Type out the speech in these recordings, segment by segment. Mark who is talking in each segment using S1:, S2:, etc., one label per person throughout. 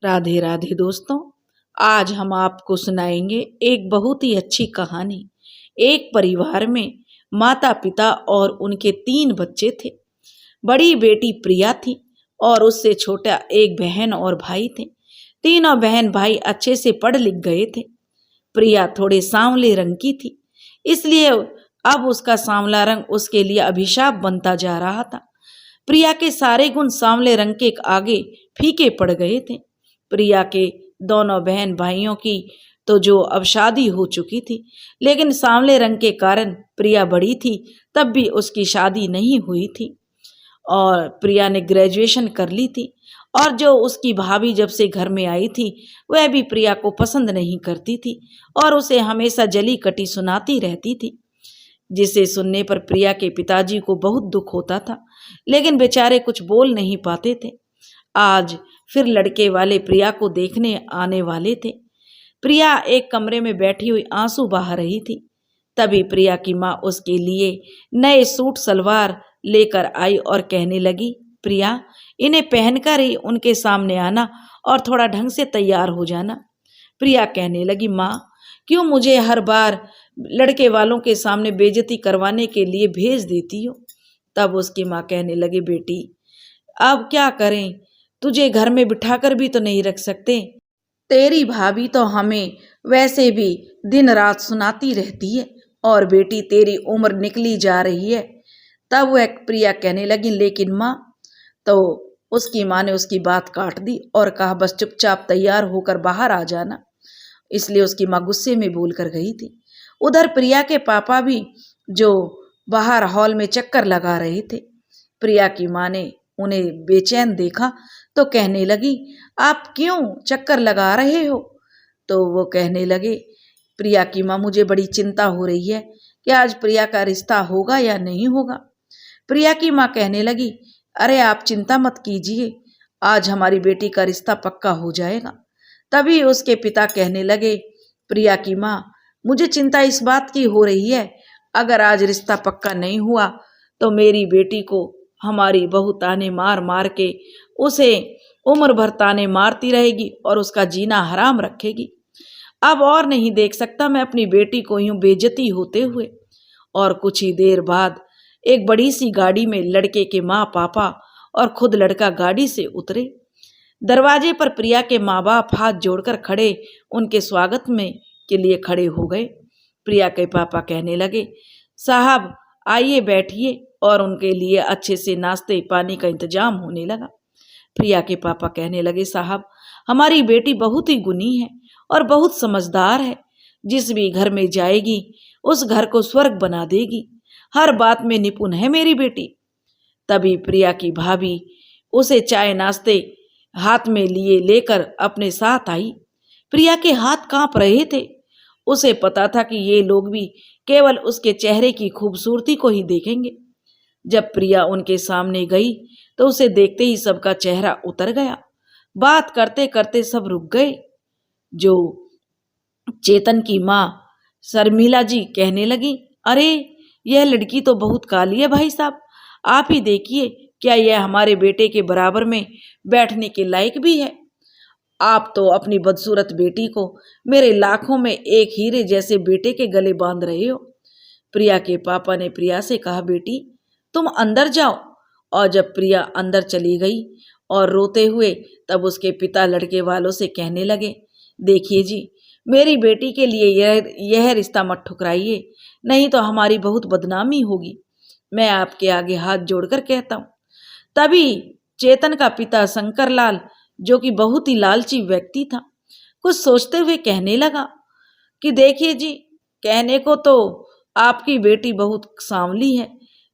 S1: राधे राधे दोस्तों। आज हम आपको सुनाएंगे एक बहुत ही अच्छी कहानी। एक परिवार में माता पिता और उनके 3 बच्चे थे। बड़ी बेटी प्रिया थी और उससे छोटा एक बहन और भाई थे। तीनों बहन भाई अच्छे से पढ़ लिख गए थे। प्रिया थोड़े सांवले रंग की थी, इसलिए अब उसका सांवला रंग उसके लिए अभिशाप बनता जा रहा था। प्रिया के सारे गुण सांवले रंग के आगे फीके पड़ गए थे। प्रिया के दोनों बहन भाइयों की तो जो अब शादी हो चुकी थी, लेकिन सांवले रंग के कारण प्रिया बड़ी थी तब भी उसकी शादी नहीं हुई थी। और प्रिया ने ग्रेजुएशन कर ली थी और जो उसकी भाभी जब से घर में आई थी वह भी प्रिया को पसंद नहीं करती थी और उसे हमेशा जली कटी सुनाती रहती थी, जिसे सुनने पर प्रिया के पिताजी को बहुत दुख होता था, लेकिन बेचारे कुछ बोल नहीं पाते थे। आज फिर लड़के वाले प्रिया को देखने आने वाले थे। प्रिया एक कमरे में बैठी हुई आंसू बहा रही थी। तभी प्रिया की माँ उसके लिए नए सूट सलवार लेकर आई और कहने लगी, प्रिया, इन्हें पहनकर ही उनके सामने आना और थोड़ा ढंग से तैयार हो जाना। प्रिया कहने लगी, माँ, क्यों मुझे हर बार लड़के वालों के सामने बेइज्जती करवाने के लिए भेज देती हो? तब उसकी माँ कहने लगी, बेटी, अब क्या करें, तुझे घर में बिठाकर भी तो नहीं रख सकते। तेरी भाभी तो हमें वैसे भी दिन रात सुनाती रहती है और बेटी तेरी उम्र निकली जा रही है। तब वह प्रिया कहने लगी, लेकिन माँ, तो उसकी माँ ने उसकी बात काट दी और कहा, बस चुपचाप तैयार होकर बाहर आ जाना। इसलिए उसकी माँ गुस्से में बोल कर गई थी। उधर प्रिया के पापा भी जो बाहर हॉल में चक्कर लगा रहे थे, प्रिया की माँ ने उन्हें बेचैन देखा तो कहने लगी, आप क्यों चक्कर लगा रहे हो? तो वो कहने लगे, प्रिया की माँ, मुझे बड़ी चिंता हो रही है कि आज प्रिया का रिश्ता होगा या नहीं होगा। प्रिया की माँ कहने लगी, अरे आप चिंता मत कीजिए, आज हमारी बेटी का रिश्ता पक्का हो जाएगा। तभी उसके पिता कहने लगे, प्रिया की माँ, मुझे चिंता इस बात की हो रही है, अगर आज रिश्ता पक्का नहीं हुआ तो मेरी बेटी को हमारी बहू ताने मार मार के उसे उम्र भर ताने मारती रहेगी और उसका जीना हराम रखेगी। अब और नहीं देख सकता मैं अपनी बेटी को यूं बेइज्जती होते हुए। और कुछ ही देर बाद एक बड़ी सी गाड़ी में लड़के के माँ पापा और खुद लड़का गाड़ी से उतरे। दरवाजे पर प्रिया के माँ बाप हाथ जोड़कर खड़े उनके स्वागत में के लिए खड़े हो गए। प्रिया के पापा कहने लगे, साहब आइए बैठिए, और उनके लिए अच्छे से नाश्ते पानी का इंतजाम होने लगा। प्रिया के पापा कहने लगे, साहब, हमारी बेटी बहुत ही गुणी है और बहुत समझदार है। जिस भी घर में जाएगी उस घर को स्वर्ग बना देगी। हर बात में निपुण है मेरी बेटी। तभी प्रिया की भाभी उसे चाय नाश्ते हाथ में लिए लेकर अपने साथ आई। प्रिया के हाथ कांप रहे थे। उसे पता था कि ये लोग भी केवल उसके चेहरे की खूबसूरती को ही देखेंगे। जब प्रिया उनके सामने गई तो उसे देखते ही सबका चेहरा उतर गया। बात करते करते सब रुक गए। जो चेतन की माँ शर्मिला जी कहने लगी, अरे यह लड़की तो बहुत काली है भाई साहब, आप ही देखिए, क्या यह हमारे बेटे के बराबर में बैठने के लायक भी है? आप तो अपनी बदसूरत बेटी को मेरे लाखों में एक हीरे जैसे बेटे के गले बांध रहे हो। प्रिया के पापा ने प्रिया से कहा, बेटी तुम अंदर जाओ। और जब प्रिया अंदर चली गई और रोते हुए, तब उसके पिता लड़के वालों से कहने लगे, देखिए जी, मेरी बेटी के लिए यह रिश्ता मत ठुकराइए, नहीं तो हमारी बहुत बदनामी होगी। मैं आपके आगे हाथ जोड़कर कहता हूँ। तभी चेतन का पिता शंकरलाल, जो कि बहुत ही लालची व्यक्ति था, कुछ सोचते हुए कहने लगा कि देखिए जी, कहने को तो आपकी बेटी बहुत सांवली है,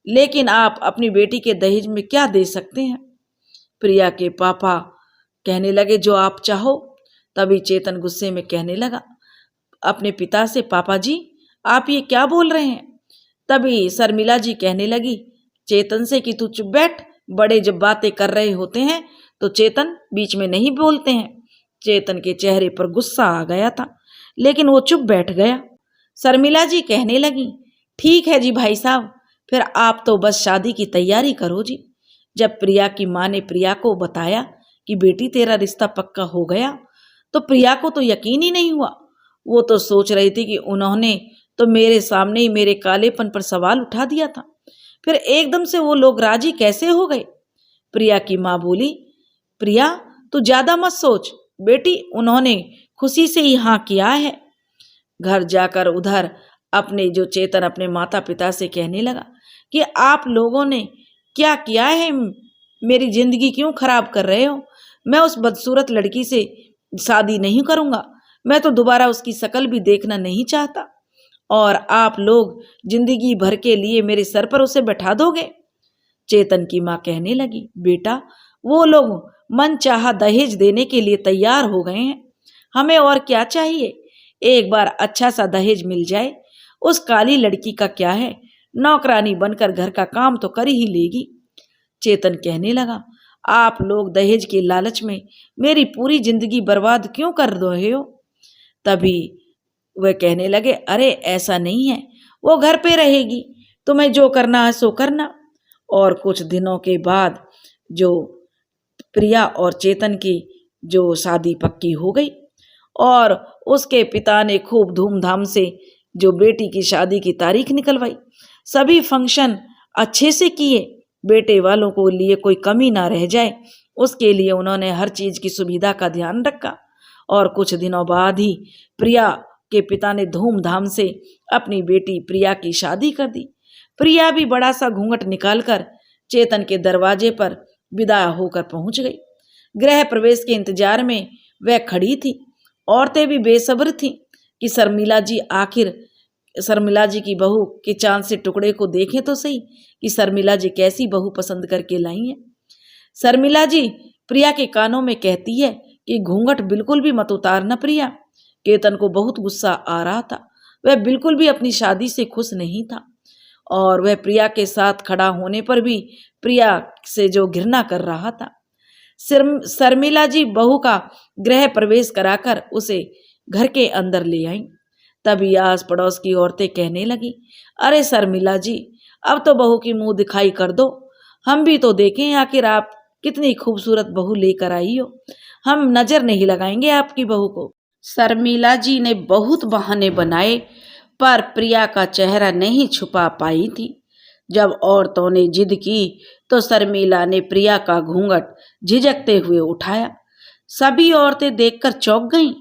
S1: लेकिन आप अपनी बेटी के दहेज में क्या दे सकते हैं? प्रिया के पापा कहने लगे, जो आप चाहो। तभी चेतन गुस्से में कहने लगा अपने पिता से, पापा जी, आप ये क्या बोल रहे हैं? तभी शर्मिला जी कहने लगी चेतन से कि तू चुप बैठ, बड़े जब बातें कर रहे होते हैं तो चेतन बीच में नहीं बोलते हैं। चेतन के चेहरे पर गुस्सा आ गया था, लेकिन वो चुप बैठ गया। शर्मिला जी कहने लगी, ठीक है जी भाई साहब, फिर आप तो बस शादी की तैयारी करो जी। जब प्रिया की माँ ने प्रिया को बताया कि बेटी तेरा रिश्ता पक्का हो गया, तो प्रिया को तो यकीन ही नहीं हुआ। वो तो सोच रही थी कि उन्होंने तो मेरे सामने ही मेरे कालेपन पर सवाल उठा दिया था, फिर एकदम से वो लोग राजी कैसे हो गए। प्रिया की माँ बोली, प्रिया तू ज्यादा मत सोच बेटी, उन्होंने खुशी से ही हाँ किया है। घर जाकर उधर अपने जो चेतन अपने माता पिता से कहने लगा कि आप लोगों ने क्या किया है, मेरी जिंदगी क्यों खराब कर रहे हो। मैं उस बदसूरत लड़की से शादी नहीं करूंगा, मैं तो दोबारा उसकी शक्ल भी देखना नहीं चाहता, और आप लोग जिंदगी भर के लिए मेरे सर पर उसे बैठा दोगे। चेतन की माँ कहने लगी, बेटा वो लोग मन चाहा दहेज देने के लिए तैयार हो गए हैं, हमें और क्या चाहिए। एक बार अच्छा सा दहेज मिल जाए, उस काली लड़की का क्या है, नौकरानी बनकर घर का काम तो कर ही लेगी। चेतन कहने लगा, आप लोग दहेज के लालच में मेरी पूरी जिंदगी बर्बाद क्यों कर रहे हो। तभी वह कहने लगे, अरे ऐसा नहीं है, वो घर पे रहेगी, तुम्हें जो करना है सो करना। और कुछ दिनों के बाद जो प्रिया और चेतन की जो शादी पक्की हो गई, और उसके पिता ने खूब धूमधाम से जो बेटी की शादी की तारीख निकलवाई, सभी फंक्शन अच्छे से किए, बेटे वालों को लिए कोई कमी ना रह जाए, उसके लिए उन्होंने हर चीज की सुविधा का ध्यान रखा। और कुछ दिनों बाद ही प्रिया के पिता ने धूमधाम से अपनी बेटी प्रिया की शादी कर दी। प्रिया भी बड़ा सा घूंघट निकालकर चेतन के दरवाजे पर विदा होकर पहुंच गई। गृह प्रवेश के इंतजार में वह खड़ी थी। औरतें भी बेसब्र थीं कि शर्मिला जी की बहू के चांद से टुकड़े को देखें तो सही कि शर्मिला जी कैसी बहू पसंद करके लाई हैं। शर्मिला जी प्रिया के कानों में कहती है कि घूंघट बिल्कुल भी मत उतारना प्रिया। केतन को बहुत गुस्सा आ रहा था, वह बिल्कुल भी अपनी शादी से खुश नहीं था, और वह प्रिया के साथ खड़ा होने पर भी प्रिया से जो घृणा कर रहा था। शर्मिला जी बहू का गृह प्रवेश कराकर उसे घर के अंदर ले आई। तभी आस पड़ोस की औरतें कहने लगी, अरे शर्मिला जी अब तो बहू की मुंह दिखाई कर दो, हम भी तो देखें आखिर आप कितनी खूबसूरत बहू लेकर आई हो, हम नजर नहीं लगाएंगे आपकी बहू को। शर्मिला जी ने बहुत बहाने बनाए, पर प्रिया का चेहरा नहीं छुपा पाई थी। जब औरतों ने जिद की तो शर्मिला ने प्रिया का घूंघट झिझकते हुए उठाया। सभी औरतें देखकर चौंक गईं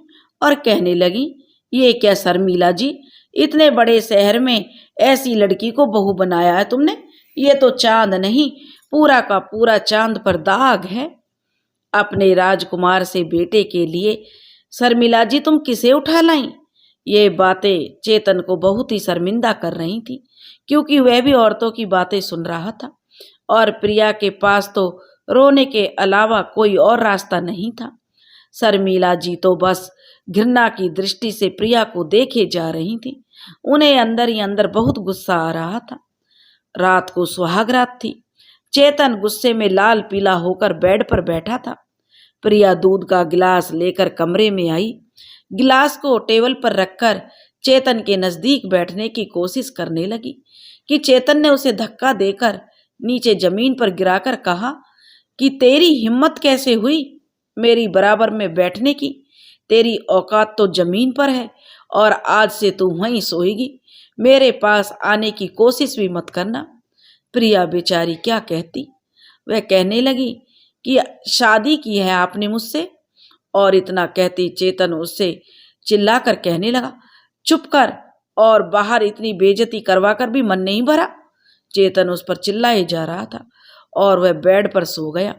S1: और कहने लगी, ये क्या शर्मिला जी, इतने बड़े शहर में ऐसी लड़की को बहू बनाया है तुमने, ये तो चांद नहीं पूरा का पूरा चांद पर दाग है। अपने राजकुमार से बेटे के लिए शर्मिला जी तुम किसे उठा लाई। ये बातें चेतन को बहुत ही शर्मिंदा कर रही थी, क्योंकि वह भी औरतों की बातें सुन रहा था, और प्रिया के पास तो रोने के अलावा कोई और रास्ता नहीं था। शर्मिला जी तो बस घृणा की दृष्टि से प्रिया को देखे जा रही थी। उन्हें अंदर ही अंदर बहुत गुस्सा आ रहा था। रात को सुहाग रात थी। चेतन गुस्से में लाल पीला होकर बेड पर बैठा था। प्रिया दूध का गिलास लेकर कमरे में आई। गिलास को टेबल पर रखकर चेतन के नजदीक बैठने की कोशिश करने लगी कि चेतन ने उसे धक्का देकर नीचे जमीन पर गिराकर कहा कि तेरी हिम्मत कैसे हुई मेरी बराबर में बैठने की, तेरी औकात तो जमीन पर है, और आज से तू वहीं सोएगी, मेरे पास आने की कोशिश भी मत करना। प्रिया बेचारी क्या कहती। वह कहने लगी कि शादी की है आपने मुझसे, और इतना कहती चेतन उससे चिल्लाकर कहने लगा, चुप कर, और बाहर इतनी बेइज्जती करवाकर भी मन नहीं भरा। चेतन उस पर चिल्लाए जा रहा था और वह बेड पर सो गया।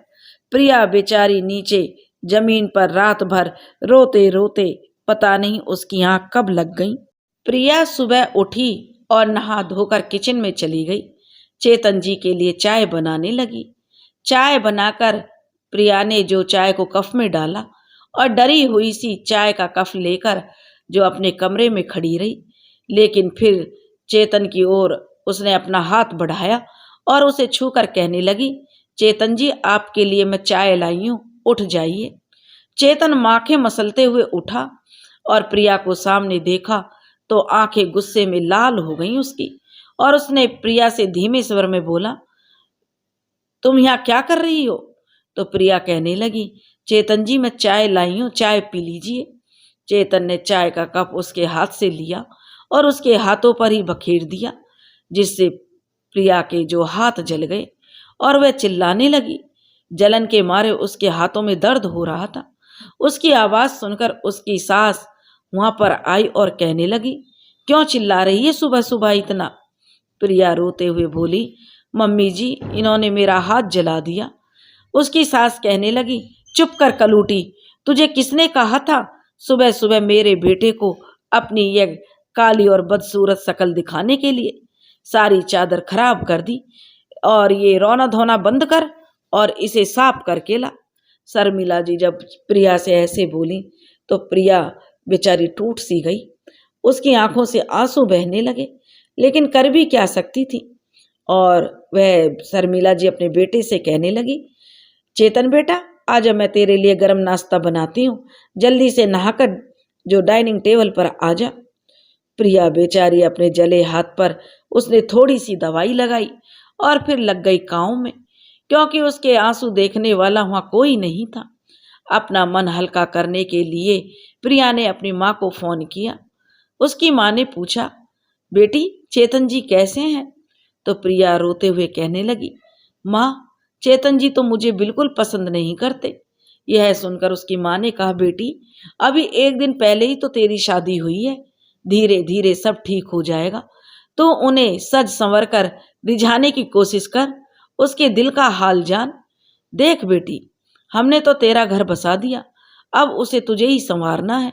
S1: प्रिया बेचारी नीचे जमीन पर रात भर रोते रोते पता नहीं उसकी आंख कब लग गई। प्रिया सुबह उठी और नहा धोकर किचन में चली गई। चेतन जी के लिए चाय बनाने लगी। चाय बनाकर प्रिया ने जो चाय को कप में डाला और डरी हुई सी चाय का कप लेकर जो अपने कमरे में खड़ी रही, लेकिन फिर चेतन की ओर उसने अपना हाथ बढ़ाया और उसे छूकर कहने लगी, चेतन जी आपके लिए मैं चाय लाई हूं, उठ जाइए। चेतन आंखें मसलते हुए उठा और प्रिया को सामने देखा तो आंखें गुस्से में लाल हो गईं उसकी, और उसने प्रिया से धीमे स्वर में बोला, तुम यहाँ क्या कर रही हो। तो प्रिया कहने लगी, चेतन जी मैं चाय लाई हूँ, चाय पी लीजिए। चेतन ने चाय का कप उसके हाथ से लिया और उसके हाथों पर ही बखेर दिया, जिससे प्रिया के जो हाथ जल गए और वह चिल्लाने लगी। जलन के मारे उसके हाथों में दर्द हो रहा था। उसकी आवाज सुनकर उसकी सास वहां पर आई और कहने लगी, क्यों चिल्ला रही है सुबह सुबह इतना? प्रिया रोते हुए बोली, मम्मी जी इन्होंने मेरा हाथ जला दिया। उसकी सास कहने लगी, चुप कर कलूटी, तुझे किसने कहा था सुबह सुबह मेरे बेटे को अपनी यह काली और बदसूरत शकल दिखाने के लिए? सारी चादर खराब कर दी और ये रोना धोना बंद कर और इसे साफ करके ला। शर्मिला जी जब प्रिया से ऐसे बोली तो प्रिया बेचारी टूट सी गई। उसकी आंखों से आंसू बहने लगे, लेकिन कर भी क्या सकती थी। और वह शर्मिला जी अपने बेटे से कहने लगी, चेतन बेटा आजा, मैं तेरे लिए गरम नाश्ता बनाती हूँ, जल्दी से नहाकर जो डाइनिंग टेबल पर आजा। प्रिया बेचारी अपने जले हाथ पर उसने थोड़ी सी दवाई लगाई और फिर लग गई काम में, क्योंकि उसके आंसू देखने वाला वहां कोई नहीं था। अपना मन हल्का करने के लिए प्रिया ने अपनी माँ को फोन किया। उसकी माँ ने पूछा, बेटी चेतन जी कैसे हैं? तो प्रिया रोते हुए कहने लगी, माँ चेतन जी तो मुझे बिल्कुल पसंद नहीं करते। यह सुनकर उसकी माँ ने कहा, बेटी अभी एक दिन पहले ही तो तेरी शादी हुई है, धीरे धीरे सब ठीक हो जाएगा। तो उन्हें सज संवर कर रिझाने की कोशिश कर, उसके दिल का हाल जान। देख बेटी हमने तो तेरा घर बसा दिया, अब उसे तुझे ही संवारना है।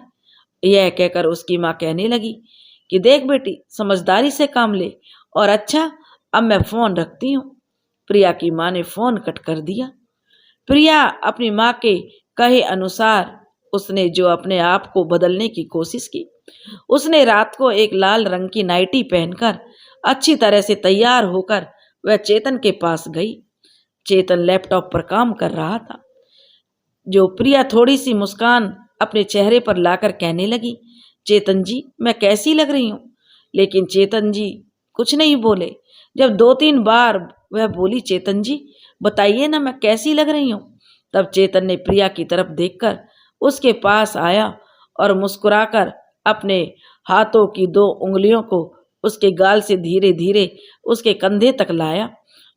S1: यह कहकर उसकी माँ कहने लगी कि देख बेटी समझदारी से काम ले, और अच्छा अब मैं फोन रखती हूँ। प्रिया की माँ ने फोन कट कर दिया। प्रिया अपनी माँ के कहे अनुसार उसने जो अपने आप को बदलने की कोशिश की। उसने रात को एक लाल रंग की नाइटी पहनकर अच्छी तरह से तैयार होकर वह चेतन के पास गई। चेतन लैपटॉप पर काम कर रहा था। जो प्रिया थोड़ी सी मुस्कान अपने चेहरे पर लाकर कहने लगी, चेतन जी मैं कैसी लग रही हूँ? लेकिन चेतन जी कुछ नहीं बोले। जब 2-3 बार वह बोली, चेतन जी बताइए ना मैं कैसी लग रही हूँ, तब चेतन ने प्रिया की तरफ देखकर उसके पास आया और मुस्कुराकर अपने हाथों की 2 उंगलियों को उसके गाल से धीरे धीरे उसके कंधे तक लाया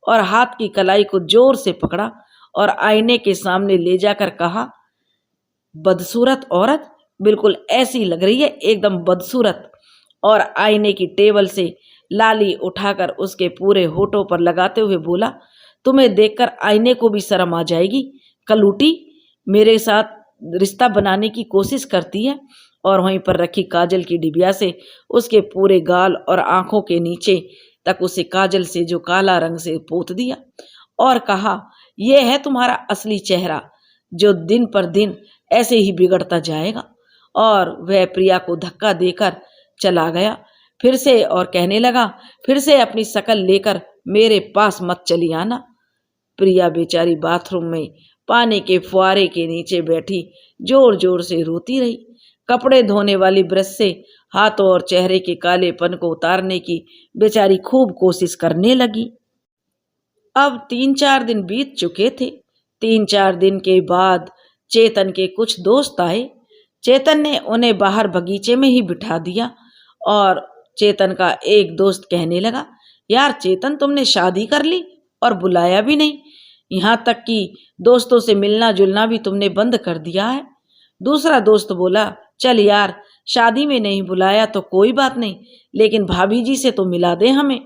S1: और हाथ की कलाई को जोर से पकड़ा और आईने के सामने ले जाकर कहा, बदसूरत औरत बिल्कुल ऐसी लग रही है, एकदम बदसूरत। और आईने की टेबल से लाली उठाकर उसके पूरे होठों पर लगाते हुए बोला, तुम्हें देखकर आईने को भी शर्म आ जाएगी। कलूटी मेरे साथ रिश्ता बनाने की कोशिश करती है। और वहीं पर रखी काजल की डिबिया से उसके पूरे गाल और आंखों के नीचे तक उसे काजल से जो काला रंग से पोत दिया और कहा, यह है तुम्हारा असली चेहरा जो दिन पर दिन ऐसे ही बिगड़ता जाएगा। और वह प्रिया को धक्का देकर चला गया फिर से और कहने लगा, फिर से अपनी शकल लेकर मेरे पास मत चली आना। प्रिया बेचारी बाथरूम में पानी के फुहारे के नीचे बैठी जोर जोर से रोती रही। कपड़े धोने वाली ब्रश से हाथों और चेहरे के कालेपन को उतारने की बेचारी खूब कोशिश करने लगी। अब 3-4 दिन बीत चुके थे। 3-4 दिन के बाद चेतन के कुछ दोस्त आए। चेतन ने उन्हें बाहर बगीचे में ही बिठा दिया और चेतन का एक दोस्त कहने लगा, यार चेतन तुमने शादी कर ली और बुलाया भी नहीं, यहाँ तक कि दोस्तों से मिलना जुलना भी तुमने बंद कर दिया है। दूसरा दोस्त बोला, चल यार शादी में नहीं बुलाया तो कोई बात नहीं, लेकिन भाभी जी से तो मिला दे हमें।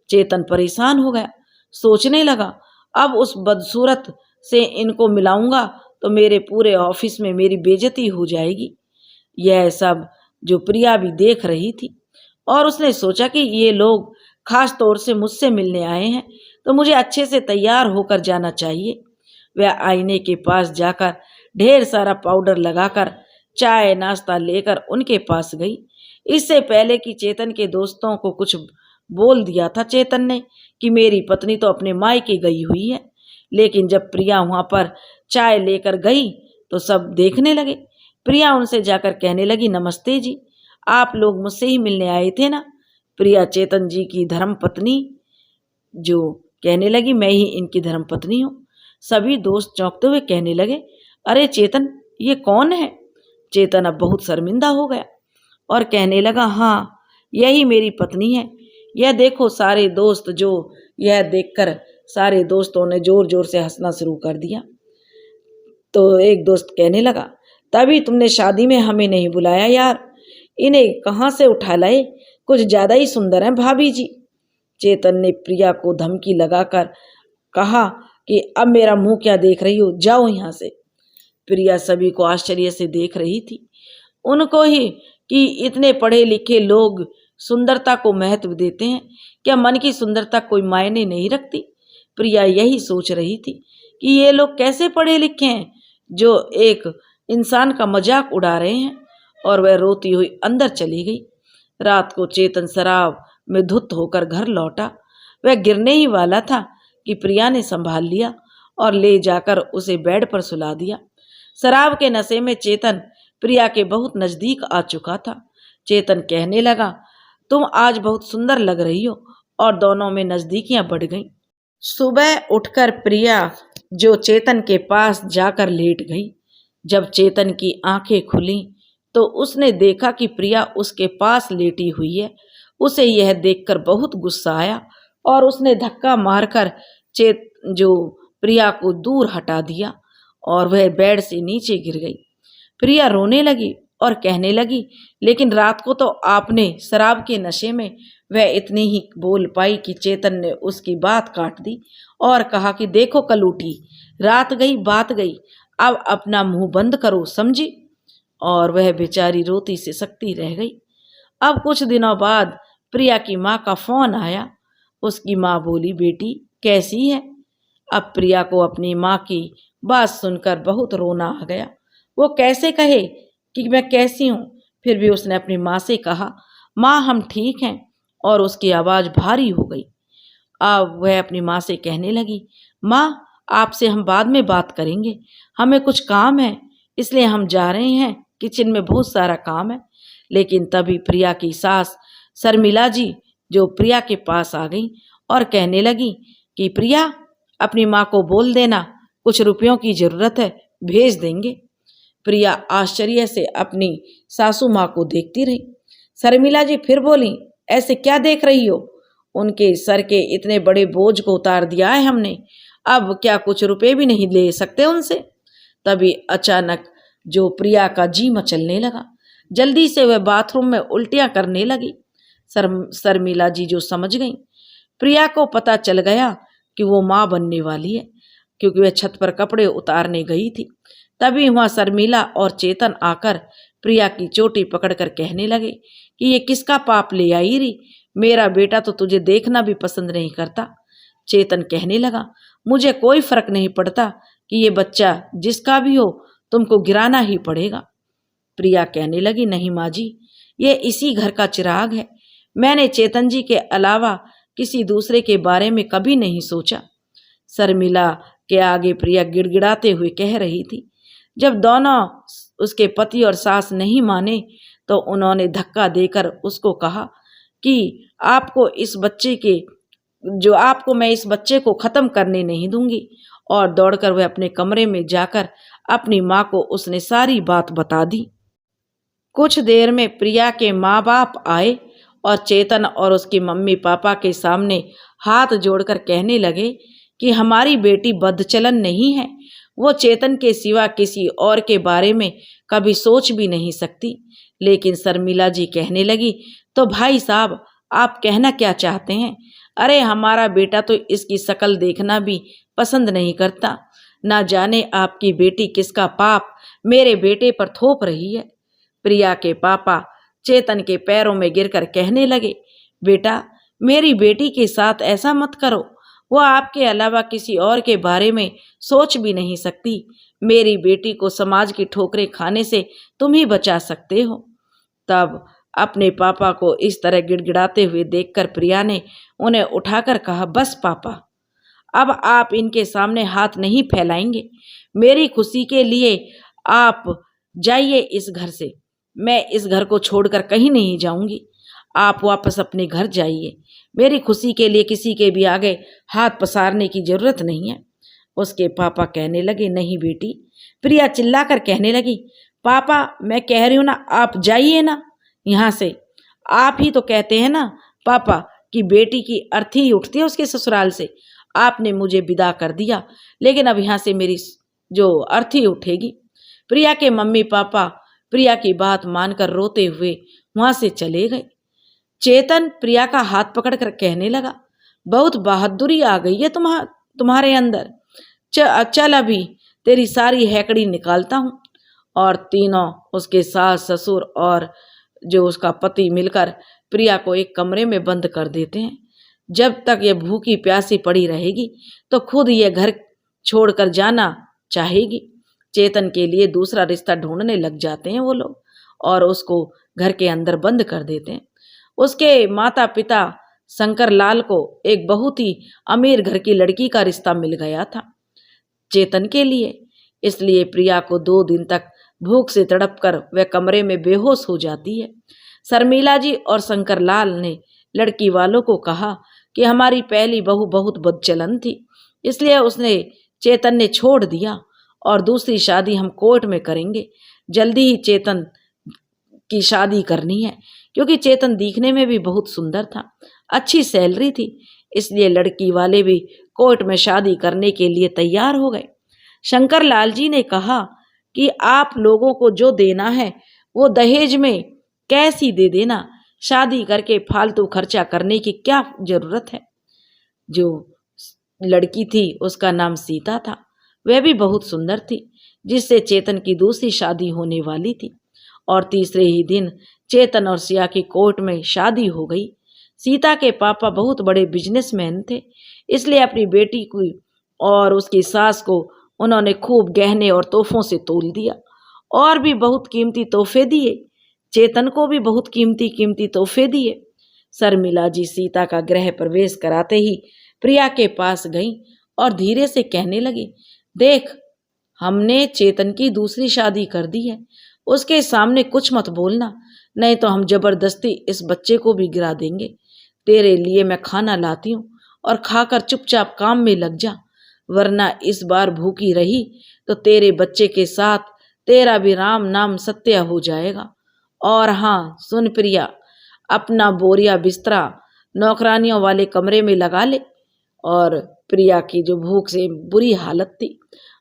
S1: चेतन परेशान हो गया, सोचने लगा अब उस बदसूरत से इनको मिलाऊंगा तो मेरे पूरे ऑफिस में मेरी बेइज्जती हो जाएगी। यह सब जो प्रिया भी देख रही थी और उसने सोचा कि ये लोग खास तौर से मुझसे मिलने आए हैं तो मुझे अच्छे से तैयार होकर जाना चाहिए। वह आईने के पास जाकर ढेर सारा पाउडर लगाकर चाय नाश्ता लेकर उनके पास गई। इससे पहले कि चेतन के दोस्तों को कुछ बोल दिया था चेतन ने कि मेरी पत्नी तो अपने मायके गई हुई है। लेकिन जब प्रिया वहां पर चाय लेकर गई तो सब देखने लगे। प्रिया उनसे जाकर कहने लगी, नमस्ते जी, आप लोग मुझसे ही मिलने आए थे ना? प्रिया चेतन जी की धर्मपत्नी जो कहने लगी, मैं ही इनकी धर्मपत्नी हूँ। सभी दोस्त चौंकते हुए कहने लगे, अरे चेतन, ये कौन है? चेतन अब बहुत शर्मिंदा हो गया और कहने लगा, हाँ, यही मेरी पत्नी है। यह देखो। सारे दोस्त जो यह देखकर सारे दोस्तों ने जोर जोर से हंसना शुरू कर दिया। तो एक दोस्त कहने लगा, तभी तुमने शादी में हमें नहीं बुलाया यार, इन्हें कहाँ से उठा लाए, कुछ ज्यादा ही सुंदर हैं भाभी जी। चेतन ने प्रिया को धमकी लगाकर कहा कि अब मेरा मुंह क्या देख रही हो, जाओ यहाँ से। प्रिया सभी को आश्चर्य से देख रही थी, उनको ही कि इतने पढ़े लिखे लोग सुंदरता को महत्व देते हैं, क्या मन की सुंदरता कोई मायने नहीं रखती। प्रिया यही सोच रही थी कि ये लोग कैसे पढ़े लिखे हैं जो एक इंसान का मजाक उड़ा रहे हैं, और वह रोती हुई अंदर चली गई। रात को चेतन शराब में धुत होकर घर लौटा। वह गिरने ही वाला था कि प्रिया ने संभाल लिया और ले जाकर उसे बेड पर सुला दिया। शराब के नशे में चेतन प्रिया के बहुत नजदीक आ चुका था। चेतन कहने लगा, तुम आज बहुत सुंदर लग रही हो, और दोनों में नजदीकियां बढ़ गईं। सुबह उठकर प्रिया जो चेतन के पास जाकर लेट गई। जब चेतन की आंखें खुली तो उसने देखा कि प्रिया उसके पास लेटी हुई है। उसे यह देखकर बहुत गुस्सा आया और उसने धक्का मारकर जो प्रिया को दूर हटा दिया और वह बेड से नीचे गिर गई। प्रिया रोने लगी और कहने लगी, लेकिन रात को तो आपने शराब के नशे में, वह इतनी ही बोल पाई कि चेतन ने उसकी बात काट दी और कहा कि देखो कलूटी, रात गई बात गई, अब अपना मुंह बंद करो, समझी। और वह बेचारी रोती से सकती रह गई। अब कुछ दिनों बाद प्रिया की माँ का फोन आया। उसकी माँ बोली, बेटी कैसी है? अब प्रिया को अपनी माँ की बात सुनकर बहुत रोना आ गया। वो कैसे कहे कि मैं कैसी हूँ, फिर भी उसने अपनी माँ से कहा, माँ हम ठीक हैं, और उसकी आवाज़ भारी हो गई। अब वह अपनी माँ से कहने लगी, माँ आपसे हम बाद में बात करेंगे, हमें कुछ काम है इसलिए हम जा रहे हैं, किचन में बहुत सारा काम है। लेकिन तभी प्रिया की सास शर्मिला जी जो प्रिया के पास आ गई और कहने लगी कि प्रिया अपनी माँ को बोल देना कुछ रुपयों की ज़रूरत है, भेज देंगे। प्रिया आश्चर्य से अपनी सासू माँ को देखती रही। शर्मिला जी फिर बोली, ऐसे क्या देख रही हो? उनके सर के इतने बड़े बोझ को उतार दिया है हमने, अब क्या कुछ रुपए भी नहीं ले सकते उनसे? तभी अचानक जो प्रिया का जी मचलने लगा। जल्दी से वह बाथरूम में उल्टियां करने लगी। शर्मिला जी जो समझ गई, प्रिया को पता चल गया कि वो माँ बनने वाली है, क्योंकि वह छत पर कपड़े उतारने गई थी। तभी वहाँ शर्मिला और चेतन आकर प्रिया की चोटी पकड़कर कहने लगे कि ये किसका पाप ले आई री, मेरा बेटा तो तुझे देखना भी पसंद नहीं करता। चेतन कहने लगा, मुझे कोई फर्क नहीं पड़ता कि ये बच्चा जिसका भी हो, तुमको गिराना ही पड़ेगा। प्रिया कहने लगी, नहीं माँ जी, ये इसी घर का चिराग है, मैंने चेतन जी के अलावा किसी दूसरे के बारे में कभी नहीं सोचा। शर्मिला के आगे प्रिया गिड़गिड़ाते हुए कह रही थी। जब दोनों उसके पति और सास नहीं माने तो उन्होंने धक्का देकर उसको कहा कि आपको मैं इस बच्चे को ख़त्म करने नहीं दूंगी। और दौड़कर वह अपने कमरे में जाकर अपनी माँ को उसने सारी बात बता दी। कुछ देर में प्रिया के माँ बाप आए और चेतन और उसकी मम्मी पापा के सामने हाथ जोड़कर कहने लगे कि हमारी बेटी बदचलन नहीं है, वो चेतन के सिवा किसी और के बारे में कभी सोच भी नहीं सकती। लेकिन शर्मिला जी कहने लगी, तो भाई साहब आप कहना क्या चाहते हैं? अरे हमारा बेटा तो इसकी शक्ल देखना भी पसंद नहीं करता, ना जाने आपकी बेटी किसका पाप मेरे बेटे पर थोप रही है। प्रिया के पापा चेतन के पैरों में गिरकर कहने लगे, बेटा मेरी बेटी के साथ ऐसा मत करो, वो आपके अलावा किसी और के बारे में सोच भी नहीं सकती। मेरी बेटी को समाज की ठोकरें खाने से तुम ही बचा सकते हो। तब अपने पापा को इस तरह गिड़गिड़ाते हुए देखकर प्रिया ने उन्हें उठाकर कहा, बस पापा, अब आप इनके सामने हाथ नहीं फैलाएंगे। मेरी खुशी के लिए आप जाइए इस घर से, मैं इस घर को छोड़कर कहीं नहीं जाऊंगी। आप वापस अपने घर जाइए, मेरी खुशी के लिए किसी के भी आगे हाथ पसारने की जरूरत नहीं है। उसके पापा कहने लगे, नहीं बेटी, प्रिया चिल्लाकर कहने लगी, पापा मैं कह रही हूँ ना, आप जाइए ना यहाँ से। आप ही तो कहते हैं ना पापा कि बेटी की अर्थी ही उठती है उसके ससुराल से। आपने मुझे विदा कर दिया, लेकिन अब यहाँ से मेरी जो अर्थी उठेगी। प्रिया के मम्मी पापा प्रिया की बात मानकर रोते हुए वहां से चले गए। चेतन प्रिया का हाथ पकड़कर कहने लगा, बहुत बहादुरी आ गई है तुम्हारे अंदर। चल अभी तेरी सारी हैकड़ी निकालता हूँ। और तीनों उसके सास ससुर और जो उसका पति मिलकर प्रिया को एक कमरे में बंद कर देते हैं। जब तक ये भूखी प्यासी पड़ी रहेगी तो खुद ये घर छोड़कर जाना चाहेगी। चेतन के लिए दूसरा रिश्ता ढूंढने लग जाते हैं वो लोग और उसको घर के अंदर बंद कर देते हैं। उसके माता पिता शंकर लाल को एक बहुत ही अमीर घर की लड़की का रिश्ता मिल गया था चेतन के लिए। इसलिए प्रिया को 2 दिन तक भूख से तड़प कर वह कमरे में बेहोश हो जाती है। शर्मिला जी और शंकर लाल ने लड़की वालों को कहा कि हमारी पहली बहू बहुत बदचलन थी, इसलिए उसने चेतन ने छोड़ दिया और दूसरी शादी हम कोर्ट में करेंगे। जल्दी ही चेतन की शादी करनी है, क्योंकि चेतन दिखने में भी बहुत सुंदर था, अच्छी सैलरी थी। इसलिए लड़की वाले भी कोर्ट में शादी करने के लिए तैयार हो गए। शंकर लाल जी ने कहा कि आप लोगों को जो देना है वो दहेज में कैसी दे देना, शादी करके फालतू खर्चा करने की क्या जरूरत है। जो लड़की थी उसका नाम सीता था, वह भी बहुत सुंदर थी, जिससे चेतन की दूसरी शादी होने वाली थी। और तीसरे ही दिन चेतन और सिया की कोर्ट में शादी हो गई। सीता के पापा बहुत बड़े बिजनेसमैन थे, इसलिए अपनी बेटी को और उसकी सास को उन्होंने खूब गहने और तोहफों से तोल दिया और भी बहुत कीमती तोहफे दिए। चेतन को भी बहुत कीमती कीमती तोहफे दिए। शर्मिला जी सीता का गृह प्रवेश कराते ही प्रिया के पास गई और धीरे से कहने लगी, देख हमने चेतन की दूसरी शादी कर दी है, उसके सामने कुछ मत बोलना, नहीं तो हम जबरदस्ती इस बच्चे को भी गिरा देंगे। तेरे लिए मैं खाना लाती हूँ और खाकर चुपचाप काम में लग जा, वरना इस बार भूखी रही तो तेरे बच्चे के साथ तेरा भी राम नाम सत्य हो जाएगा। और हाँ सुन प्रिया, अपना बोरिया बिस्तरा नौकरानियों वाले कमरे में लगा ले। और प्रिया की जो भूख से बुरी हालत थी,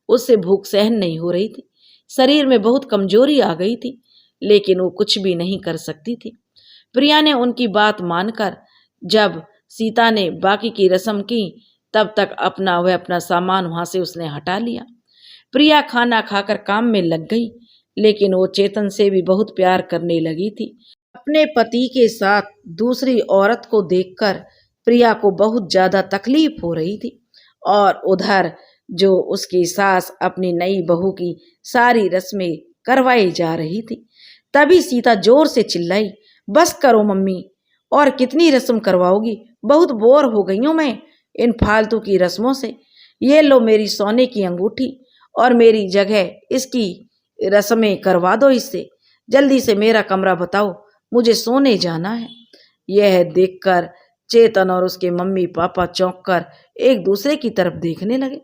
S1: उससे भूख सहन नहीं हो रही थी, शरीर में बहुत कमजोरी आ गई थी, लेकिन वो कुछ भी नहीं कर सकती थी। प्रिया ने उनकी बात मानकर जब सीता ने बाकी की रस्म की तब तक अपना सामान वहां से उसने हटा लिया। प्रिया खाना खाकर काम में लग गई, लेकिन वो चेतन से भी बहुत प्यार करने लगी थी। अपने पति के साथ दूसरी औरत को देखकर प्रिया को बहुत ज्यादा तकलीफ हो रही थी और उधर जो उसकी सास अपनी नई बहू की सारी रस्में करवाई जा रही थी। तभी सीता जोर से चिल्लाई, बस करो मम्मी, और कितनी रस्म करवाओगी, बहुत बोर हो गई हूँ मैं इन फालतू की रस्मों से। ये लो मेरी सोने की अंगूठी और मेरी जगह इसकी रस्में करवा दो इससे। जल्दी से मेरा कमरा बताओ, मुझे सोने जाना है। यह देखकर चेतन और उसके मम्मी पापा चौंक कर एक दूसरे की तरफ देखने लगे।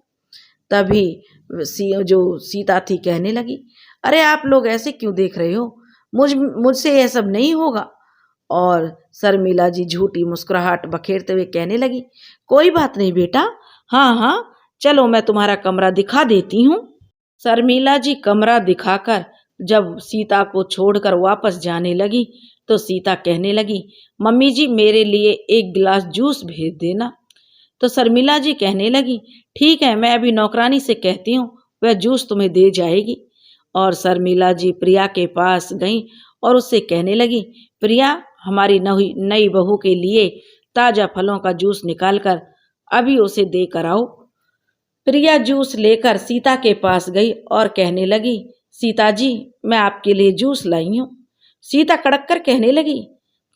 S1: तभी जो सीता थी कहने लगी, अरे आप लोग ऐसे क्यों देख रहे हो, मुझसे यह सब नहीं होगा। और शर्मिला जी झूठी मुस्कुराहट बखेरते हुए कहने लगी, कोई बात नहीं बेटा, हाँ हाँ चलो मैं तुम्हारा कमरा दिखा देती हूँ। शर्मिला जी कमरा दिखाकर जब सीता को छोड़कर वापस जाने लगी तो सीता कहने लगी, मम्मी जी मेरे लिए 1 गिलास जूस भेज देना। तो शर्मिला जी कहने लगी, ठीक है, मैं अभी नौकरानी से कहती हूँ, वह जूस तुम्हें दे जाएगी। और शर्मिला जी प्रिया के पास गईं और उससे कहने लगी, प्रिया हमारी नई बहू के लिए ताजा फलों का जूस निकालकर अभी उसे दे कर आओ। प्रिया जूस लेकर सीता के पास गई और कहने लगी, सीता जी मैं आपके लिए जूस लाई हूँ। सीता कड़क कर कहने लगी,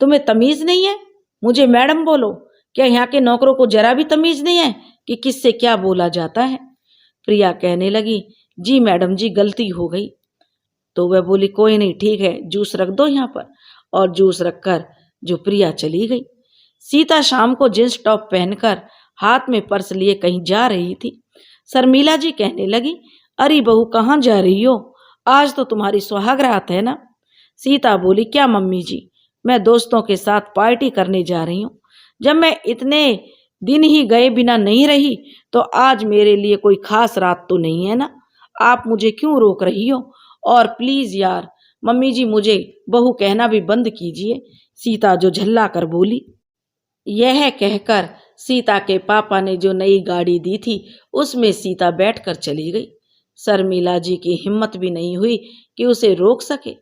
S1: तुम्हें तमीज नहीं है, मुझे मैडम बोलो, क्या यहाँ के नौकरों को जरा भी तमीज नहीं है कि किससे क्या बोला जाता है। प्रिया कहने लगी, जी मैडम जी गलती हो गई। तो वह बोली, कोई नहीं, ठीक है, जूस रख दो यहाँ पर। और जूस रखकर जो प्रिया चली गई। सीता शाम को जींस टॉप पहनकर हाथ में पर्स लिए कहीं जा रही थी। शर्मिला जी कहने लगी, अरे बहू, कहाँ जा रही हो? आज तो तुम्हारी सुहागरात है ना? सीता बोली, क्या मम्मी जी, मैं दोस्तों के साथ पार्टी करने जा रही हूँ। जब मैं इतने दिन ही गए बिना नहीं रही तो आज मेरे लिए कोई खास रात तो नहीं है ना? आप मुझे क्यों रोक रही हो? और प्लीज यार मम्मी जी, मुझे बहू कहना भी बंद कीजिए, सीता जो झल्ला कर बोली। यह कहकर सीता के पापा ने जो नई गाड़ी दी थी उसमें सीता बैठकर चली गई। शर्मिला जी की हिम्मत भी नहीं हुई कि उसे रोक सके।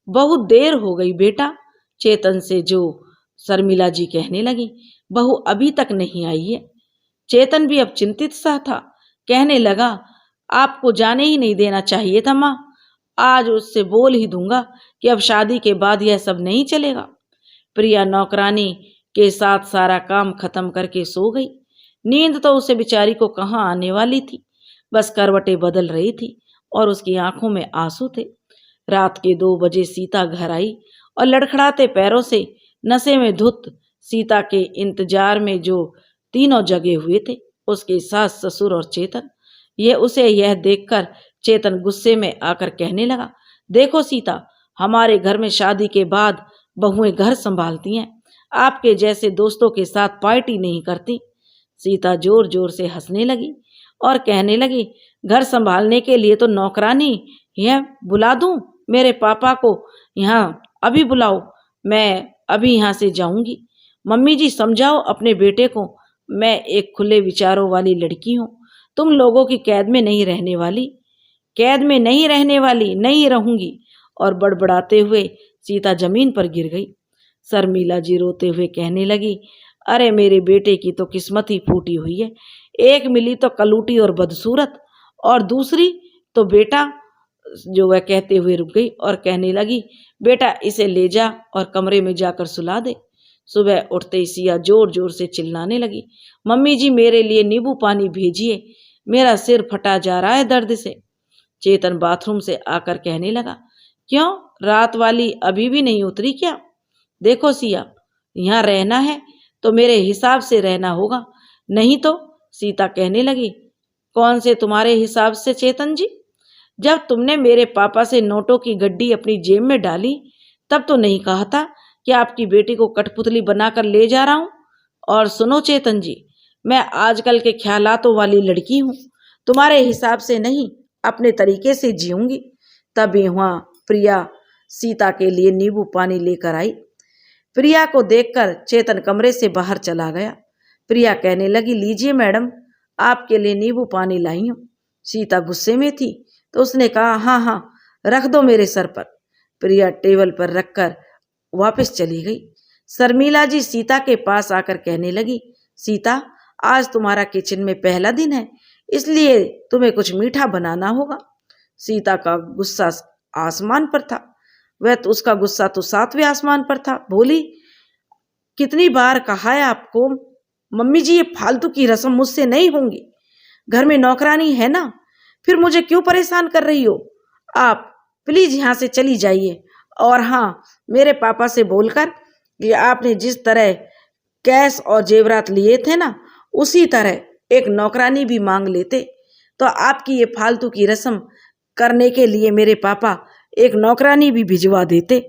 S1: बहुत देर हो गई बेटा, चेतन से जो शर्मिला जी कहने लगी। बहू अभी तक नहीं आई है। चेतन भी अब चिंतित सा था। कहने लगा, आपको जाने ही नहीं देना चाहिए था माँ। आज उससे बोल ही दूंगा कि अब शादी के बाद यह सब नहीं चलेगा। प्रिया नौकरानी के साथ सारा काम खत्म करके सो गई। नींद तो उसे बेचारी को कहाँ आने वाली थी, बस करवटें बदल रही थी और उसकी आंखों में आंसू थे। रात के 2 बजे सीता घर आई और लड़खड़ाते पैरों से नशे में धुत सीता के इंतजार में जो तीनों जगे हुए थे, उसके सास ससुर और चेतन। यह देखकर चेतन गुस्से में आकर कहने लगा, देखो सीता, हमारे घर में शादी के बाद बहुएं घर संभालती हैं, आपके जैसे दोस्तों के साथ पार्टी नहीं करती। सीता जोर जोर से हंसने लगी और कहने लगी, घर संभालने के लिए तो नौकरानी यह बुला दूं? मेरे पापा को यहाँ अभी बुलाओ, मैं अभी यहाँ से जाऊंगी। मम्मी जी समझाओ अपने बेटे को, मैं एक खुले विचारों वाली लड़की हूँ, तुम लोगों की कैद में नहीं रहने वाली। कैद में नहीं रहने वाली, नहीं रहूंगी। और बड़बड़ाते हुए सीता जमीन पर गिर गई। शर्मिला जी रोते हुए कहने लगी, अरे मेरे बेटे की तो किस्मत ही फूटी हुई है। एक मिली तो कलूटी और बदसूरत, और दूसरी तो बेटा। जो वह कहते हुए रुक गई और कहने लगी, बेटा इसे ले जा और कमरे में जाकर सुला दे। सुबह उठते ही सिया जोर जोर से चिल्लाने लगी, मम्मी जी मेरे लिए नींबू पानी भेजिए, मेरा सिर फटा जा रहा है दर्द से। चेतन बाथरूम से आकर कहने लगा, क्यों, रात वाली अभी भी नहीं उतरी क्या? देखो सिया, यहाँ रहना है तो मेरे हिसाब से रहना होगा, नहीं तो। सीता कहने लगी, कौन से तुम्हारे हिसाब से चेतन जी? जब तुमने मेरे पापा से नोटों की गड्डी अपनी जेब में डाली तब तो नहीं कहा था कि आपकी बेटी को कठपुतली बनाकर ले जा रहा हूं? और सुनो चेतन जी, मैं आजकल के ख्यालातों वाली लड़की हूं, तुम्हारे हिसाब से नहीं, अपने तरीके से जीऊंगी। तभी वहां प्रिया सीता के लिए नींबू पानी लेकर आई। प्रिया को देखकर चेतन कमरे से बाहर चला गया। प्रिया कहने लगी, लीजिए मैडम, आपके लिए नींबू पानी लाई हूं। सीता गुस्से में थी तो उसने कहा, हाँ हाँ रख दो मेरे सर पर। प्रिया टेबल पर रखकर वापस चली गई। शर्मिला जी सीता के पास आकर कहने लगी, सीता, आज तुम्हारा किचन में पहला दिन है, इसलिए तुम्हें कुछ मीठा बनाना होगा। सीता का गुस्सा आसमान पर था। वह तो उसका गुस्सा तो 7वें आसमान पर था। बोली, कितनी बार कहा है आपको मम्मी जी, ये फालतू की रस्म मुझसे नहीं होंगी। घर में नौकरानी है ना, फिर मुझे क्यों परेशान कर रही हो? आप प्लीज यहाँ से चली जाइए। और हाँ, मेरे पापा से बोलकर कि आपने जिस तरह कैश और जेवरात लिए थे ना, उसी तरह एक नौकरानी भी मांग लेते तो आपकी ये फालतू की रस्म करने के लिए मेरे पापा एक नौकरानी भी भिजवा देते।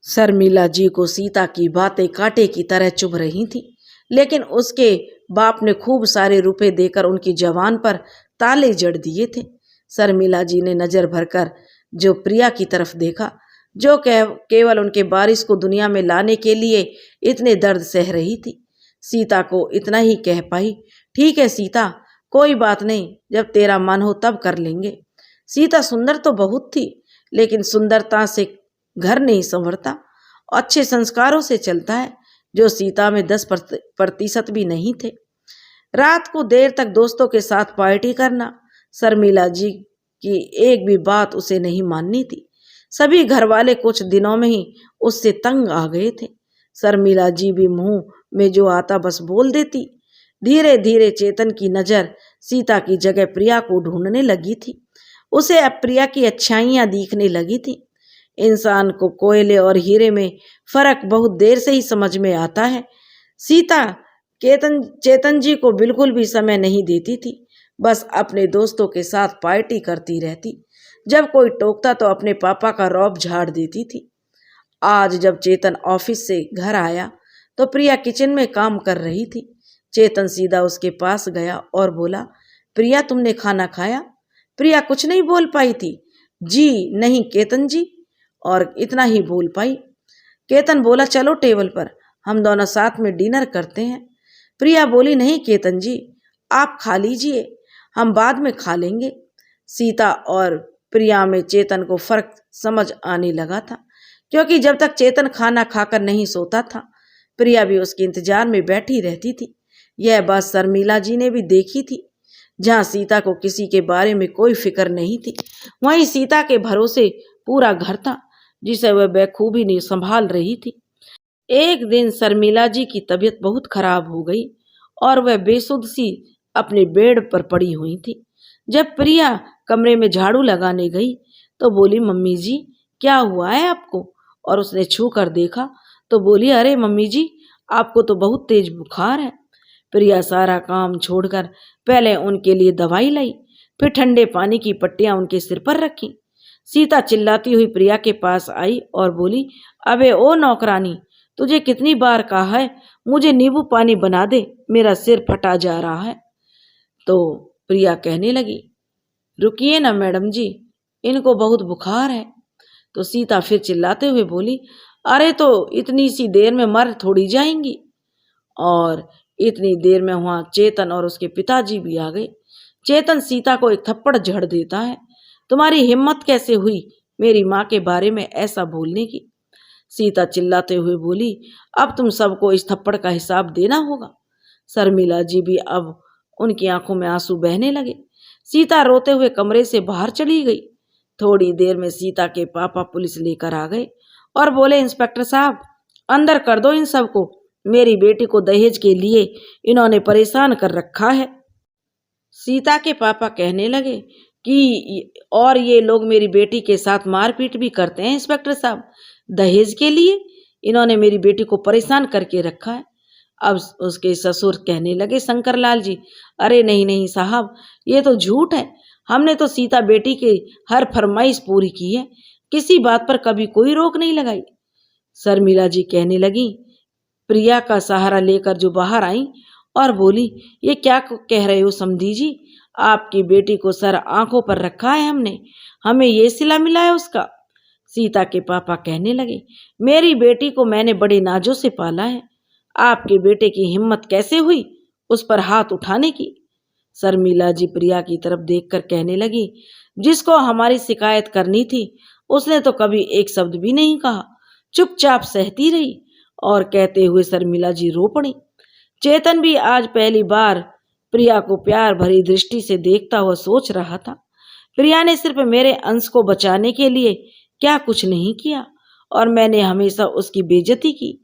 S1: शर्मिला जी को सीता की बातें कांटे की तरह चुभ रही थी, लेकिन उसके बाप ने खूब सारे रुपए देकर उनकी जवान पर ताले जड़ दिए थे। शर्मिला जी ने नजर भरकर जो प्रिया की तरफ देखा, जो केवल उनके बारिश को दुनिया में लाने के लिए इतने दर्द सह रही थी। सीता को इतना ही कह पाई, ठीक है सीता, कोई बात नहीं, जब तेरा मन हो तब कर लेंगे। सीता सुंदर तो बहुत थी, लेकिन सुंदरता से घर नहीं संवरता, अच्छे संस्कारों से चलता है, जो सीता में 10% भी नहीं थे। रात को देर तक दोस्तों के साथ पार्टी करना, शर्मिला जी की एक भी बात उसे नहीं माननी थी। सभी घर वाले कुछ दिनों में ही उससे तंग आ गए थे। शर्मिला जी भी मुंह में जो आता बस बोल देती। धीरे धीरे चेतन की नजर सीता की जगह प्रिया को ढूंढने लगी थी। उसे अब प्रिया की अच्छाइयां दिखने लगी थी। इंसान को कोयले और हीरे में फर्क बहुत देर से ही समझ में आता है। सीता चेतन जी को बिल्कुल भी समय नहीं देती थी। बस अपने दोस्तों के साथ पार्टी करती रहती। जब कोई टोकता तो अपने पापा का रौब झाड़ देती थी। आज जब चेतन ऑफिस से घर आया तो प्रिया किचन में काम कर रही थी। चेतन सीधा उसके पास गया और बोला, प्रिया तुमने खाना खाया? प्रिया कुछ नहीं बोल पाई थी। जी नहीं केतन जी, और इतना ही बोल पाई। केतन बोला, चलो टेबल पर हम दोनों साथ में डिनर करते हैं। प्रिया बोली, नहीं केतन जी, आप खा लीजिए, हम बाद में खा लेंगे। सीता और प्रिया में चेतन को फर्क समझ आने लगा था, क्योंकि जब तक चेतन खाना खाकर नहीं सोता था प्रिया भी उसके इंतजार में बैठी रहती थी। यह बात शर्मिला जी ने भी देखी थी। जहाँ सीता को किसी के बारे में कोई फिक्र नहीं थी, वहीं सीता के भरोसे पूरा घर था, जिसे वह बखूबी नहीं संभाल रही थी। एक दिन शर्मिला जी की तबीयत बहुत खराब हो गई और वह बेसुध सी अपने बेड पर पड़ी हुई थी। जब प्रिया कमरे में झाड़ू लगाने गई तो बोली, मम्मी जी क्या हुआ है आपको? और उसने छू कर देखा तो बोली, अरे मम्मी जी, आपको तो बहुत तेज बुखार है। प्रिया सारा काम छोड़कर पहले उनके लिए दवाई लाई, फिर ठंडे पानी की पट्टियां उनके सिर पर रखी। सीता चिल्लाती हुई प्रिया के पास आई और बोली, अबे ओ नौकरानी, तुझे कितनी बार कहा है मुझे नींबू पानी बना दे, मेरा सिर फटा जा रहा है। तो प्रिया कहने लगी, रुकिए ना मैडम जी, इनको बहुत बुखार है। तो सीता फिर चिल्लाते हुए बोली, अरे तो इतनी सी देर में मर थोड़ी जाएंगी। और इतनी देर में वहां चेतन और उसके पिताजी भी आ गए। चेतन सीता को एक थप्पड़ जड़ देता है, तुम्हारी हिम्मत कैसे हुई मेरी माँ के बारे में ऐसा बोलने की? सीता चिल्लाते हुए बोली, अब तुम सबको इस थप्पड़ का हिसाब देना होगा। शर्मिला जी भी अब उनकी आंखों में आंसू बहने लगे। सीता रोते हुए कमरे से बाहर चली गई। थोड़ी देर में सीता के पापा पुलिस लेकर आ गए और बोले, इंस्पेक्टर साहब अंदर कर दो इन सबको, मेरी बेटी को दहेज के लिए इन्होंने परेशान कर रखा है। सीता के पापा कहने लगे कि और ये लोग मेरी बेटी के साथ मारपीट भी करते हैं इंस्पेक्टर साहब, दहेज के लिए इन्होंने मेरी बेटी को परेशान करके रखा है। अब उसके ससुर कहने लगे, शंकर लाल जी, अरे नहीं नहीं साहब, ये तो झूठ है, हमने तो सीता बेटी की हर फरमाइश पूरी की है, किसी बात पर कभी कोई रोक नहीं लगाई। शर्मिला जी कहने लगी, प्रिया का सहारा लेकर जो बाहर आई और बोली, ये क्या कह रहे हो समधी जी, आपकी बेटी को सर आंखों पर रखा है हमने, हमें ये सिला मिला है उसका। सीता के पापा कहने लगे, मेरी बेटी को मैंने बड़े नाजों से पाला है, आपके बेटे की हिम्मत कैसे हुई उस पर हाथ उठाने की? शर्मिला जी प्रिया की तरफ देखकर कहने लगी, जिसको हमारी शिकायत करनी थी उसने तो कभी एक शब्द भी नहीं कहा, चुपचाप सहती रही। और कहते हुए शर्मिला जी रो पड़ी। चेतन भी आज पहली बार प्रिया को प्यार भरी दृष्टि से देखता हुआ सोच रहा था, प्रिया ने सिर्फ मेरे अंश को बचाने के लिए क्या कुछ नहीं किया और मैंने हमेशा उसकी बेइज्जती की।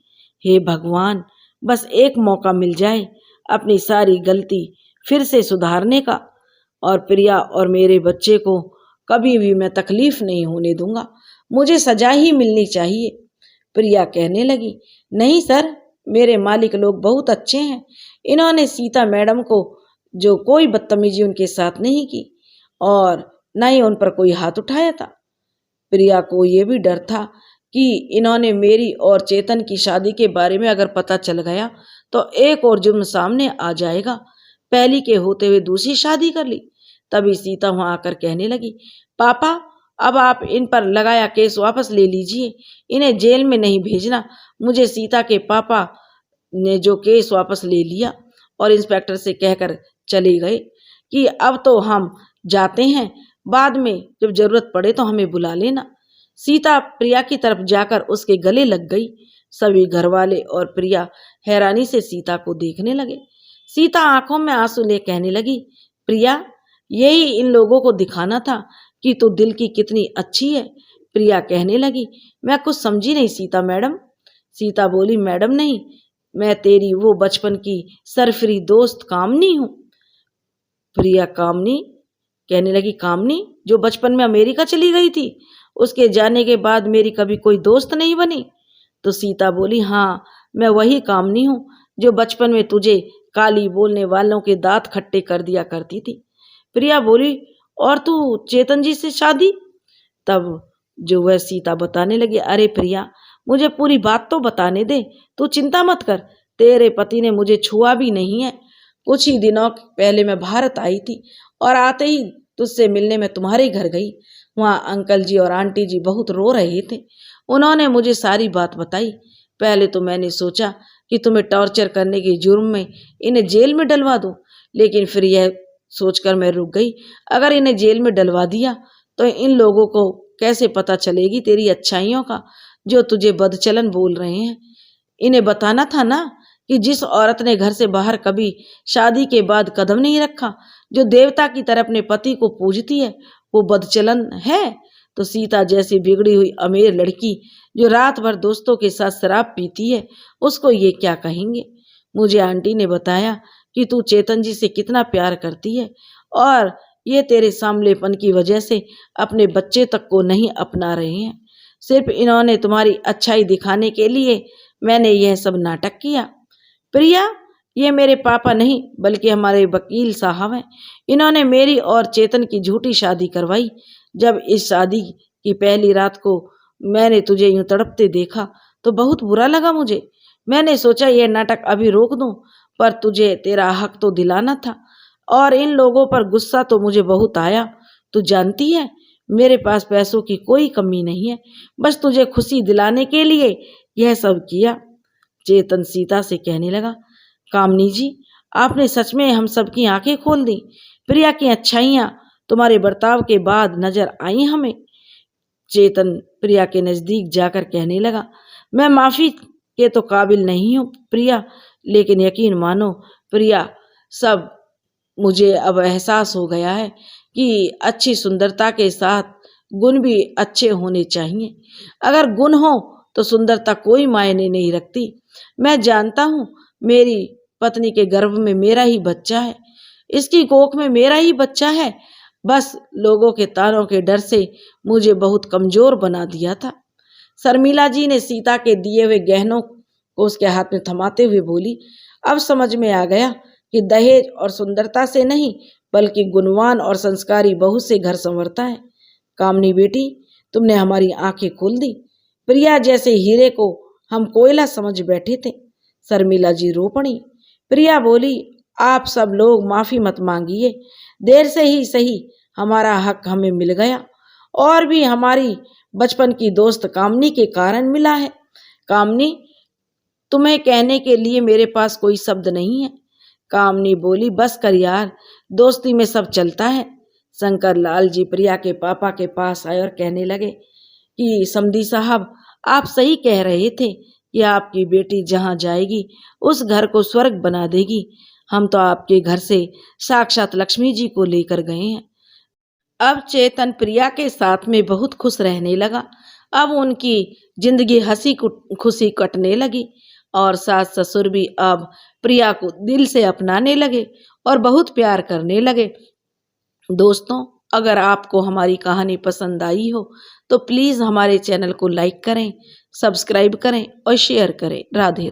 S1: हे भगवान, बस एक मौका मिल जाए अपनी सारी गलती फिर से सुधारने का, और प्रिया और मेरे बच्चे को कभी भी मैं तकलीफ नहीं होने दूंगा, मुझे सजा ही मिलनी चाहिए। प्रिया कहने लगी, नहीं सर, मेरे मालिक लोग बहुत अच्छे हैं, इन्होंने सीता मैडम को जो कोई बदतमीजी उनके साथ नहीं की और न ही उन पर कोई हाथ उठाया था। प्रिया को ये भी डर था कि इन्होंने मेरी और चेतन की शादी के बारे में अगर पता चल गया तो एक और जुर्म सामने आ जाएगा, पहली के होते हुए दूसरी शादी कर ली। तभी सीता वहां आकर कहने लगी, पापा अब आप इन पर लगाया केस वापस ले लीजिए, इन्हें जेल में नहीं भेजना। मुझे सीता के पापा ने जो केस वापस ले लिया और इंस्पेक्टर से कहकर चले गए कि अब तो हम जाते हैं, बाद में जब जरूरत पड़े तो हमें बुला लेना। सीता प्रिया की तरफ जाकर उसके गले लग गई। सभी घरवाले और प्रिया हैरानी से सीता को देखने लगे। सीता आंखों में आंसू ले कहने लगी, प्रिया यही इन लोगों को दिखाना था कि तू दिल की कितनी अच्छी है। प्रिया कहने लगी, मैं कुछ समझी नहीं सीता मैडम। सीता बोली, मैडम नहीं, मैं तेरी वो बचपन की सरफरी दोस्त कामनी हूँ। प्रिया कामनी कहने लगी, कामनी जो बचपन में अमेरिका चली गई थी, उसके जाने के बाद मेरी कभी कोई दोस्त नहीं बनी? तो सीता बोली, हाँ मैं वही कामनी हूँ जो बचपन में तुझे काली बोलने वालों के दांत खट्टे कर दिया करती थी। प्रिया बोली, और तू चेतन जी से शादी? तब जो वह सीता बताने लगी, अरे प्रिया, मुझे पूरी बात तो बताने दे, तू चिंता मत कर, तेरे पति ने मुझे छुआ भी नहीं है। कुछ ही दिनों पहले मैं भारत आई थी और आते ही तुझसे मिलने में तुम्हारे घर गई। वहाँ अंकल जी और आंटी जी बहुत रो रहे थे। उन्होंने मुझे सारी बात बताई। पहले तो मैंने सोचा कि तुम्हें टॉर्चर करने के जुर्म में इन्हें जेल में डलवा दूं, लेकिन फिर यह सोचकर मैं रुक गई, अगर इन्हें जेल में डलवा दिया तो इन लोगों को कैसे पता चलेगी तेरी अच्छाइयों का, जो तुझे बदचलन बोल रहे हैं। इन्हें बताना था ना कि जिस औरत ने घर से बाहर कभी शादी के बाद कदम नहीं रखा, जो देवता की तरह अपने पति को पूजती है, वो बदचलन है। तो सीता जैसी बिगड़ी हुई अमीर लड़की जो रात भर दोस्तों के साथ शराब पीती है, उसको ये क्या कहेंगे? मुझे आंटी ने बताया कि तू चेतन जी से कितना प्यार करती है और ये तेरे सांवलेपन की वजह से अपने बच्चे तक को नहीं अपना रहे हैं। सिर्फ इन्होंने तुम्हारी अच्छाई दिखाने के लिए मैंने यह सब नाटक किया। प्रिया, ये मेरे पापा नहीं बल्कि हमारे वकील साहब हैं। इन्होंने मेरी और चेतन की झूठी शादी करवाई। जब इस शादी की पहली रात को मैंने तुझे यूं तड़पते देखा तो बहुत बुरा लगा मुझे। मैंने सोचा यह नाटक अभी रोक दूं, पर तुझे तेरा हक तो दिलाना था। और इन लोगों पर गुस्सा तो मुझे बहुत आया। तू जानती है, मेरे पास पैसों की कोई कमी नहीं है, बस तुझे खुशी दिलाने के लिए यह सब किया। चेतन सीता से कहने लगा, कामनी जी, आपने सच में हम सबकी आंखें खोल दी। प्रिया की अच्छाइयां तुम्हारे बर्ताव के बाद नजर आई हमें। चेतन प्रिया के नजदीक जाकर कहने लगा, मैं माफी के तो काबिल नहीं हूं प्रिया, लेकिन यकीन मानो प्रिया, सब मुझे अब एहसास हो गया है कि अच्छी सुंदरता के साथ गुण भी अच्छे होने चाहिए। अगर गुण हो तो सुंदरता कोई मायने नहीं रखती। मैं जानता हूँ मेरी पत्नी के गर्भ में मेरा ही बच्चा है, इसकी कोख में मेरा ही बच्चा है। बस लोगों के तानों के डर से मुझे बहुत कमजोर बना दिया था। शर्मिला जी ने सीता के दिए हुए गहनों को उसके हाथ में थमाते हुए बोली, अब समझ में आ गया कि दहेज और सुंदरता से नहीं बल्कि गुणवान और संस्कारी बहू से घर संवरता है। कामनी बेटी, तुमने हमारी आंखें खोल दी। प्रिया जैसे हीरे को हम कोयला समझ बैठे थे। शर्मिला जी रो पड़ी। प्रिया बोली, आप सब लोग माफी मत मांगिए, देर से ही सही हमारा हक हमें मिल गया, और भी हमारी बचपन की दोस्त कामनी के कारण मिला है। कामनी, तुम्हें कहने के लिए मेरे पास कोई शब्द नहीं है। कामनी बोली, बस कर यार, दोस्ती में सब चलता है। शंकर लाल जी प्रिया के पापा के पास आए और कहने लगे कि समधी साहब, आप सही कह रहे थे कि आपकी बेटी जहाँ जाएगी उस घर को स्वर्ग बना देगी। हम तो आपके घर से साक्षात लक्ष्मी जी को लेकर गए हैं। अब चेतन प्रिया के साथ में बहुत खुश रहने लगा। अब उनकी जिंदगी हंसी खुशी कटने लगी और सास ससुर भी अब प्रिया को दिल से अपनाने लगे और बहुत प्यार करने लगे। दोस्तों, अगर आपको हमारी कहानी पसंद आई हो तो प्लीज़ हमारे चैनल को लाइक करें, सब्सक्राइब करें और शेयर करें। राधे राधे।